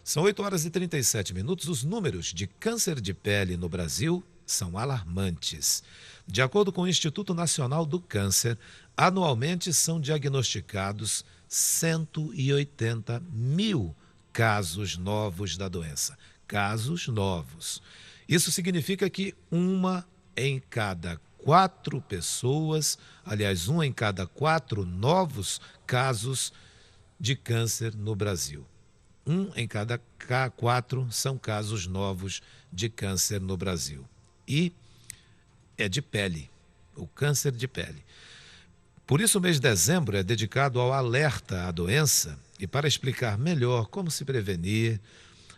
São 8 horas e 37 minutos. Os números de câncer de pele no Brasil são alarmantes. De acordo com o Instituto Nacional do Câncer, anualmente são diagnosticados 180 mil casos novos da doença. Casos novos. Isso significa que uma em cada 4 pessoas, aliás, um em cada 4 novos casos de câncer no Brasil. Um em cada 4 são casos novos de câncer no Brasil. E é de pele, o câncer de pele. Por isso, o mês de dezembro é dedicado ao alerta à doença. E para explicar melhor como se prevenir,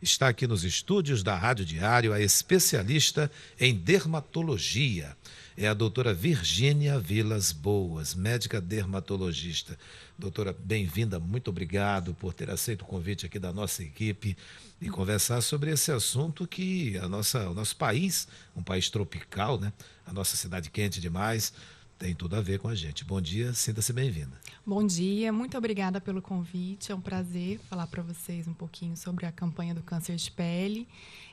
está aqui nos estúdios da Rádio Diário a especialista em dermatologia. É a doutora Virgínia Vilas Boas, médica dermatologista. Doutora, bem-vinda, muito obrigado por ter aceito o convite aqui da nossa equipe e conversar sobre esse assunto que o nosso país, um país tropical, né? A nossa cidade quente demais, tem tudo a ver com a gente. Bom dia, sinta-se bem-vinda. Bom dia, muito obrigada pelo convite. É um prazer falar para vocês um pouquinho sobre a campanha do câncer de pele.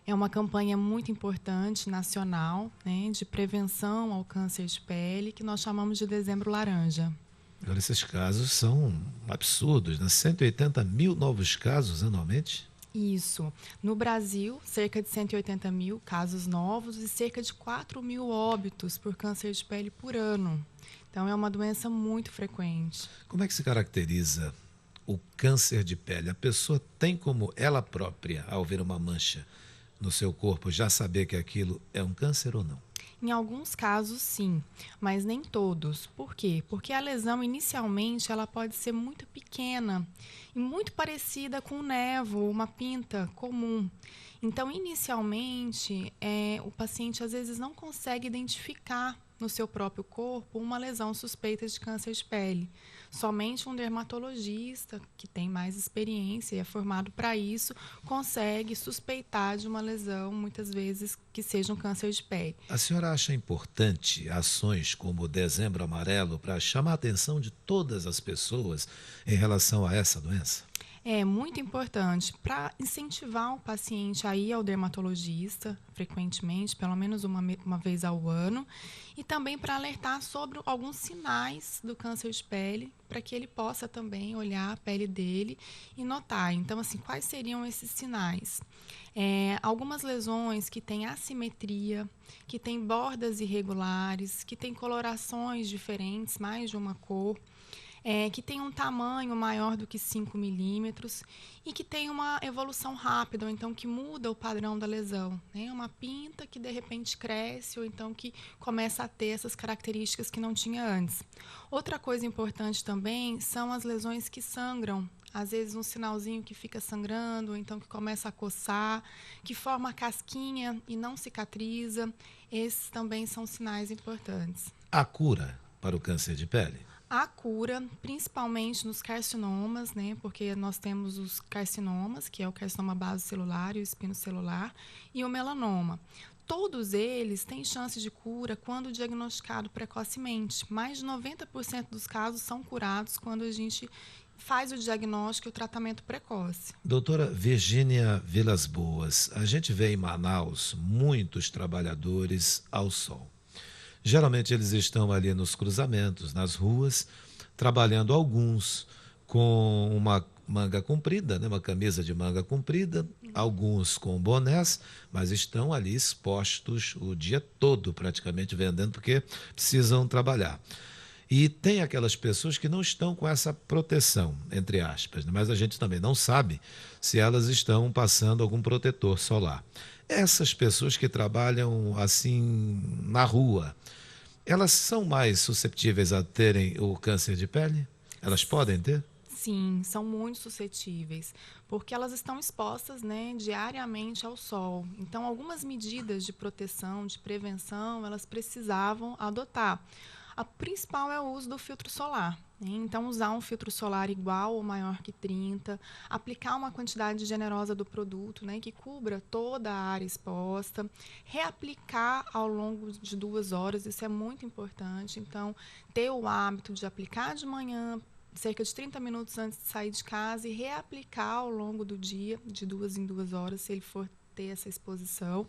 É uma campanha muito importante, nacional, né, de prevenção ao câncer de pele, que nós chamamos de Dezembro Laranja. Agora, esses casos são absurdos, né? 180 mil novos casos anualmente? Isso. No Brasil, cerca de 180 mil casos novos e cerca de 4 mil óbitos por câncer de pele por ano. Então, é uma doença muito frequente. Como é que se caracteriza o câncer de pele? A pessoa tem como ela própria, ao ver uma mancha no seu corpo, já saber que aquilo é um câncer ou não? Em alguns casos, sim, mas nem todos. Por quê? Porque a lesão, inicialmente, ela pode ser muito pequena e muito parecida com um névoa, uma pinta comum. Então, inicialmente, o paciente, às vezes, não consegue identificar no seu próprio corpo uma lesão suspeita de câncer de pele. Somente um dermatologista, que tem mais experiência e é formado para isso, consegue suspeitar de uma lesão, muitas vezes, que seja um câncer de pele. A senhora acha importante ações como o Dezembro Amarelo para chamar a atenção de todas as pessoas em relação a essa doença? É muito importante para incentivar o paciente a ir ao dermatologista frequentemente, pelo menos uma vez ao ano, e também para alertar sobre alguns sinais do câncer de pele, para que ele possa também olhar a pele dele e notar. Então, assim, quais seriam esses sinais? Algumas lesões que têm assimetria, que têm bordas irregulares, que têm colorações diferentes, mais de uma cor, que tem um tamanho maior do que 5 milímetros e que tem uma evolução rápida, ou então que muda o padrão da lesão, né? Uma pinta que de repente cresce, ou então que começa a ter essas características que não tinha antes. Outra coisa importante também são as lesões que sangram. Às vezes um sinalzinho que fica sangrando, ou então que começa a coçar, que forma casquinha e não cicatriza. Esses também são sinais importantes. A cura para o câncer de pele? A cura, principalmente nos carcinomas, né? Porque nós temos os carcinomas, que é o carcinoma basocelular e o espinocelular, e o melanoma. Todos eles têm chance de cura quando diagnosticado precocemente. Mais de 90% dos casos são curados quando a gente faz o diagnóstico e o tratamento precoce. Doutora Virgínia Vilas Boas, a gente vê em Manaus muitos trabalhadores ao sol. Geralmente eles estão ali nos cruzamentos, nas ruas, trabalhando alguns com uma manga comprida, né, uma camisa de manga comprida, alguns com bonés, mas estão ali expostos o dia todo praticamente vendendo porque precisam trabalhar. E tem aquelas pessoas que não estão com essa proteção, entre aspas, né? Mas a gente também não sabe se elas estão passando algum protetor solar. Essas pessoas que trabalham assim na rua, elas são mais suscetíveis a terem o câncer de pele? Elas podem ter? Sim, são muito suscetíveis, porque elas estão expostas, né, diariamente ao sol. Então, algumas medidas de proteção, de prevenção, elas precisavam adotar. A principal é o uso do filtro solar, né? Então, usar um filtro solar igual ou maior que 30, aplicar uma quantidade generosa do produto, né, que cubra toda a área exposta, reaplicar ao longo de 2 horas, isso é muito importante. Então, ter o hábito de aplicar de manhã, cerca de 30 minutos antes de sair de casa e reaplicar ao longo do dia, de 2 em 2 horas, se ele for ter essa exposição.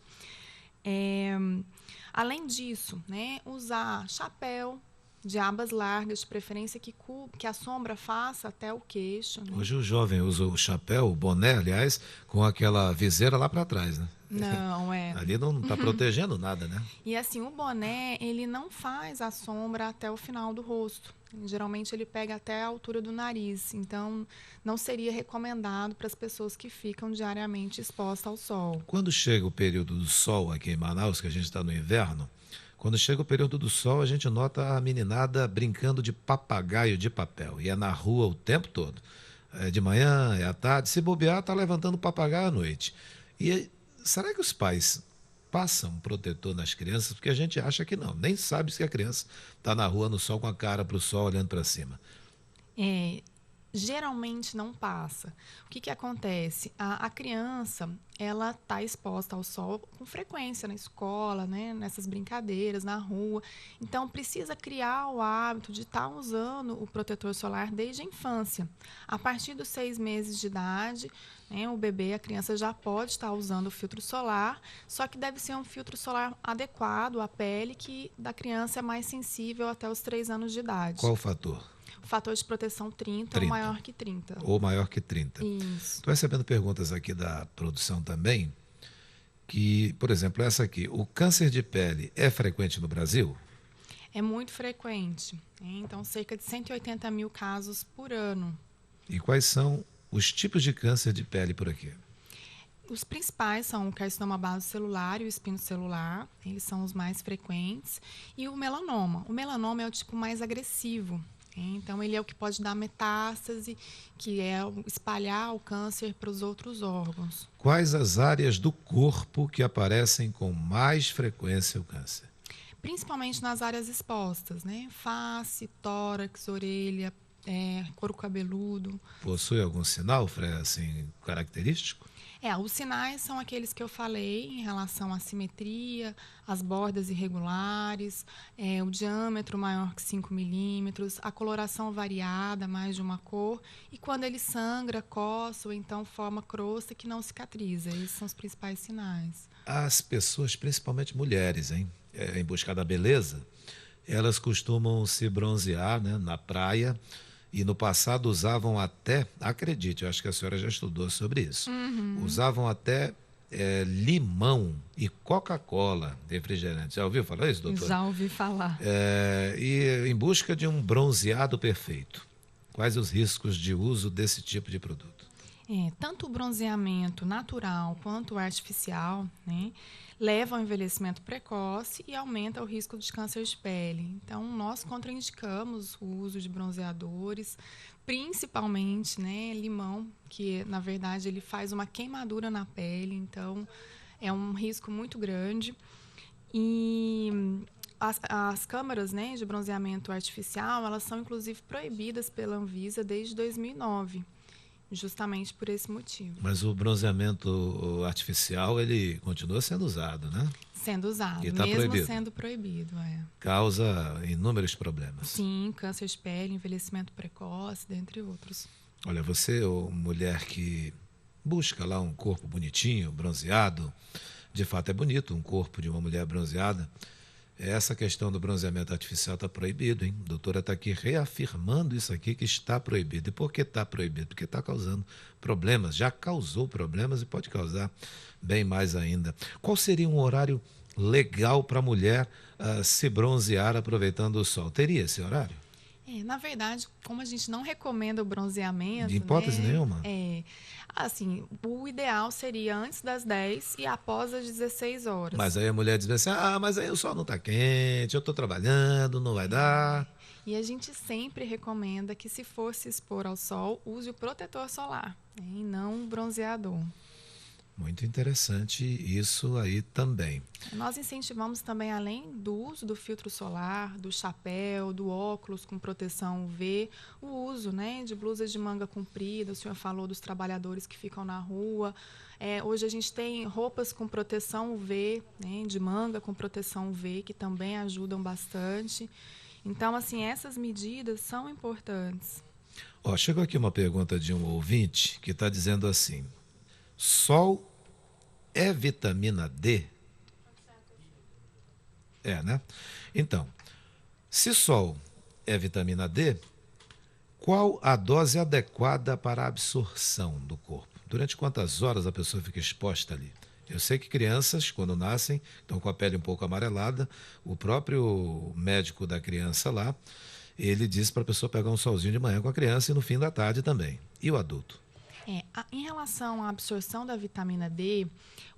Além disso, né, usar chapéu de abas largas, de preferência que a sombra faça até o queixo. Né? Hoje o jovem usa o chapéu, o boné, aliás, com aquela viseira lá para trás, né? Não, Ali não está protegendo nada, né? E assim, o boné, ele não faz a sombra até o final do rosto. Geralmente ele pega até a altura do nariz. Então, não seria recomendado para as pessoas que ficam diariamente expostas ao sol. Quando chega o período do sol aqui em Manaus, que a gente está no inverno, quando chega o período do sol, a gente nota a meninada brincando de papagaio de papel. E é na rua o tempo todo. É de manhã, é à tarde. Se bobear, está levantando papagaio à noite. E será que os pais passam protetor nas crianças? Porque a gente acha que não. Nem sabe se a criança está na rua no sol com a cara para o sol olhando para cima. Geralmente não passa. O que acontece? A criança, ela está exposta ao sol com frequência na escola, né? Nessas brincadeiras, na rua. Então, precisa criar o hábito de estar usando o protetor solar desde a infância. A partir dos 6 meses de idade, né, o bebê, a criança já pode estar usando o filtro solar, só que deve ser um filtro solar adequado à pele, que da criança é mais sensível até os 3 anos de idade. Qual o fator? O fator de proteção 30 ou maior que 30. Ou maior que 30. Isso. Estou recebendo perguntas aqui da produção também, que, por exemplo, essa aqui, o câncer de pele é frequente no Brasil? É muito frequente. Então, cerca de 180 mil casos por ano. E quais são os tipos de câncer de pele por aqui? Os principais são o carcinoma basocelular e o espinocelular, eles são os mais frequentes, e o melanoma. O melanoma é o tipo mais agressivo. Então, ele é o que pode dar metástase, que é espalhar o câncer para os outros órgãos. Quais as áreas do corpo que aparecem com mais frequência o câncer? Principalmente nas áreas expostas, né? Face, tórax, orelha, couro cabeludo. Possui algum sinal, assim, característico? Os sinais são aqueles que eu falei em relação à simetria, as bordas irregulares, o diâmetro maior que 5 milímetros, a coloração variada, mais de uma cor, e quando ele sangra, coça ou então forma crosta que não cicatriza. Esses são os principais sinais. As pessoas, principalmente mulheres, em busca da beleza, elas costumam se bronzear, né, na praia. E no passado usavam até, acredite, eu acho que a senhora já estudou sobre isso, usavam até limão e Coca-Cola, refrigerante. Já ouviu falar isso, doutora? Já ouvi falar. E em busca de um bronzeado perfeito. Quais os riscos de uso desse tipo de produto? Tanto o bronzeamento natural quanto o artificial, né, leva ao envelhecimento precoce e aumenta o risco de câncer de pele. Então, nós contraindicamos o uso de bronzeadores, principalmente, né, limão, que na verdade ele faz uma queimadura na pele, então é um risco muito grande. E as câmaras, né, de bronzeamento artificial, elas são inclusive proibidas pela Anvisa desde 2009. Justamente por esse motivo. Mas o bronzeamento artificial, ele continua sendo usado, né? Sendo usado, e tá mesmo proibido. sendo proibido. Causa inúmeros problemas. Sim, câncer de pele, envelhecimento precoce, dentre outros. Olha, você, mulher que busca lá um corpo bonitinho, bronzeado, de fato é bonito um corpo de uma mulher bronzeada. Essa questão do bronzeamento artificial está proibido, hein? A doutora está aqui reafirmando isso aqui, que está proibido. E por que está proibido? Porque está causando problemas, já causou problemas e pode causar bem mais ainda. Qual seria um horário legal para a mulher se bronzear aproveitando o sol? Teria esse horário? Na verdade, como a gente não recomenda o bronzeamento... De hipótese nenhuma? Assim, o ideal seria antes das 10 e após as 16 horas. Mas aí a mulher diz assim, mas aí o sol não está quente, eu estou trabalhando, não vai dar. E a gente sempre recomenda que, se for se expor ao sol, use o protetor solar, né, e não o bronzeador. Muito interessante isso aí também. Nós incentivamos também, além do uso do filtro solar, do chapéu, do óculos com proteção UV, o uso, né, de blusas de manga comprida. O senhor falou dos trabalhadores que ficam na rua. Hoje a gente tem roupas com proteção UV, né, de manga com proteção UV, que também ajudam bastante. Então, assim, essas medidas são importantes. Ó, chegou aqui uma pergunta de um ouvinte que está dizendo assim: sol é vitamina D? É, né? Então, se sol é vitamina D, qual a dose adequada para a absorção do corpo? Durante quantas horas a pessoa fica exposta ali? Eu sei que crianças, quando nascem, estão com a pele um pouco amarelada. O próprio médico da criança lá, ele diz para a pessoa pegar um solzinho de manhã com a criança e no fim da tarde também. E o adulto? Em relação à absorção da vitamina D,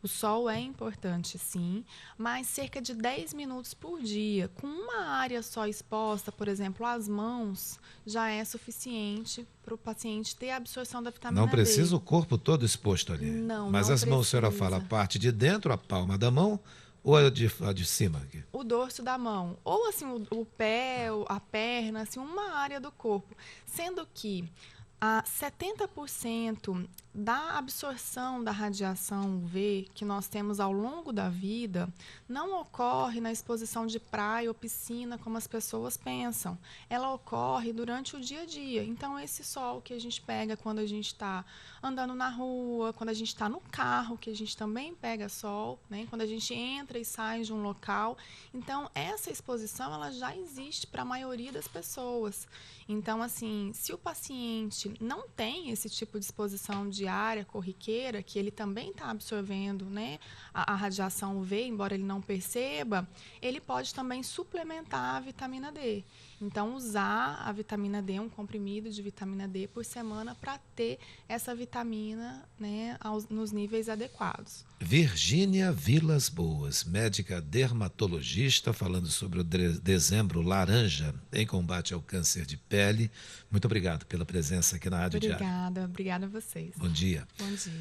o sol é importante sim, mas cerca de 10 minutos por dia, com uma área só exposta, por exemplo, as mãos, já é suficiente para o paciente ter a absorção da Não vitamina D. precisa o corpo todo exposto ali. Não, Mas não as mãos, a senhora fala a precisa. parte de dentro, a palma da mão, ou a de cima aqui? O dorso da mão, ou assim o pé, a perna, assim uma área do corpo, sendo que a 70% da absorção da radiação UV que nós temos ao longo da vida não ocorre na exposição de praia ou piscina, como as pessoas pensam. Ela ocorre durante o dia a dia. Então, esse sol que a gente pega quando a gente está andando na rua, quando a gente está no carro, que a gente também pega sol, né? Quando a gente entra e sai de um local. Então, essa exposição ela já existe para a maioria das pessoas. Então, assim, se o paciente não tem esse tipo de exposição diária, corriqueira, que ele também está absorvendo, né, a radiação UV, embora ele não perceba, ele pode também suplementar a vitamina D. Então, usar a vitamina D, um comprimido de vitamina D por semana para ter essa vitamina, né, nos níveis adequados. Virgínia Vilas Boas, médica dermatologista, falando sobre o dezembro laranja em combate ao câncer de pele. Muito obrigado pela presença aqui na Rádio Diário. Obrigada a vocês. Bom dia. Bom dia.